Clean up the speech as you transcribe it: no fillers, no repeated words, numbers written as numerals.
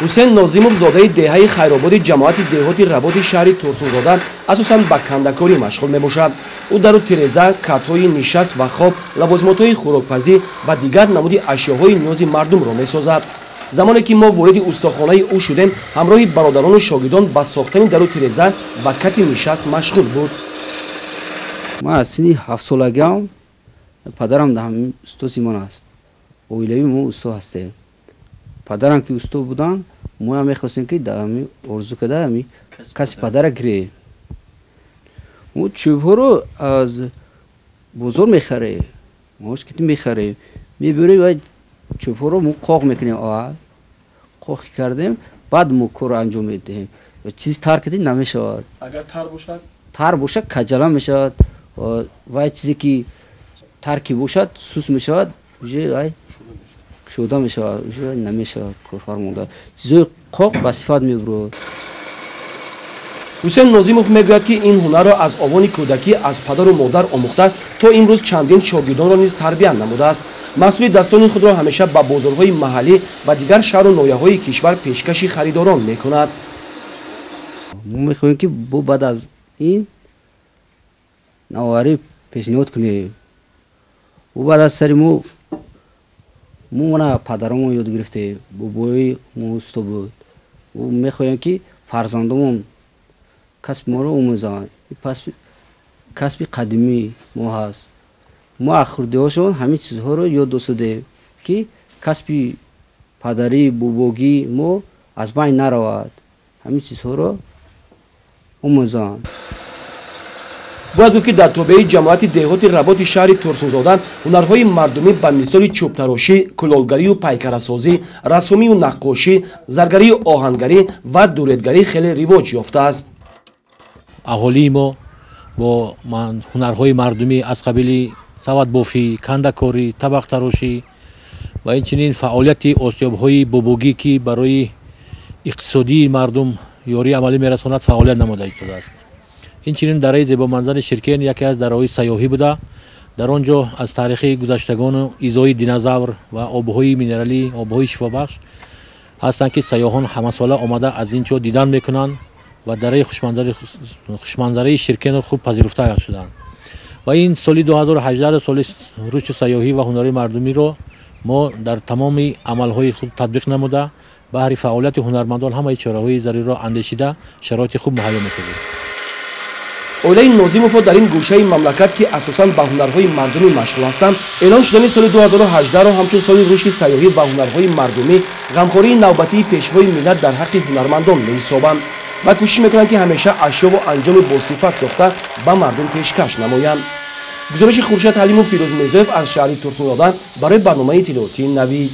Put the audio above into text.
حسین ناظیموف زاده دهه خیرآباد جماعت دهاتی رباط شهر ترسونزاده اساساً به کندکاری مشغول میباشد. او در تیرزه، کت‌های نشست و خواب، لوازمات‌های خوراکپزی و دیگر نمودی اشیاهای نیاز مردم را میسازد. زمانی که ما وارد استخوانه او شدیم، همراه برادران و شاگردان به ساختن در تیرزه و کت نشست مشغول بود. ما از سن 7 سالگیم پدرم در همین استا سیمان است. اویلوی ما استا هستیم. پدرم که استا بودن، ما هم می‌خواستیم که در همین ارزو کده همین کسی پدر گیره. ما چوب‌ها رو از بازار می‌خریم. ماش کتی می‌خریم. می‌بریم و چوب‌ها رو ما قاق می‌کنیم. قاق کردیم، بعد ما کار انجام میدیم. چیز تر کردیم نمی‌شود. اگر تر باشد؟ تر باشد کجلا می‌شود. و چیزی که ترکی باشد سوس می‌شود. شوده می‌شود. نمی‌شود کار فرموده. چیزای قاق به صفت می‌برد. حسین ناظیموف میگوید که این هنر را از آوان کودکی از پدر و مادر آموخته تا امروز چندین شاگردان را نیز تربیت نموده است. مسئول دستان خود را همیشه به بازارهای محلی و دیگر شهر و ناحیه‌های کشور پیشکش خریداران می‌کند. ما می‌خواهیم که بعد از این نوآوری پیشنهاد کنیم. و بعد از سری ما پدرمون یاد گرفته، بابای ما استا بود. و می‌خواهیم که فرزندمون کسب ما رو آموزند. کسب قدیمی ما هست. ما اخورده‌هاشون همین چیزها رو یاد داشته که کسب پدری باباگی ما از بین نرود. همین چیزها رو آموزند. باید گفت که در توبه جماعت دهاتی رباط شهر ترسونزاده هنرهای مردمی به مثال چوب تراشی، کلالگری و پیکره‌سازی، رسامی و نقاشی، زرگری و آهنگری و دوریدگری خیلی رواج یافته است. اهالی ما با هنرهای مردمی از قبیل سواد بافی، کندکاری، طبق تراشی و اینچنین فعالیت آسیاب‌های بابوگی که برای اقتصادی مردم یاری عملی میرساند فعالیت نموده شده است. اینچنین درای زیبا منظر شرکین یکی از درهای سیاحی بوده. در آنجا از تاریخ گذشتگان و ایزای دینازور و آبهای مینرالی، آبهای شفابخش هستند که سیاحان همه ساله آمده از اینجا دیدن میکنند و درای خوشمنظره شرکین را خوب پذیرفته شدند. و این سال 2018 سال روز سیاحی و هنری مردمی را ما در تمام عملهای خود تطبیق نموده بهر فعالیت هنرمندان همه چاره‌های ضروری را اندیشیده شرایط خوب مهیا می‌سازیم. اویلای ناظیموف در این گوشه مملکت که اساساً به هنرهای مردمی مشغول هستند، اعلان شدن سال 2018 را همچون سال رشد سیاحی و هنرهای مردمی غمخواری نوبتی پیشروی ملت در حق هنرمندان می‌حسابند و کوشش می‌کنند که همیشه اشیا و انجام با صفت ساخته به مردم پیشکش نمایند. گزارش خورشید حلیم و فیروز میرزایف از شهر ترسونزاده برای برنامه اطلاعاتی نوید.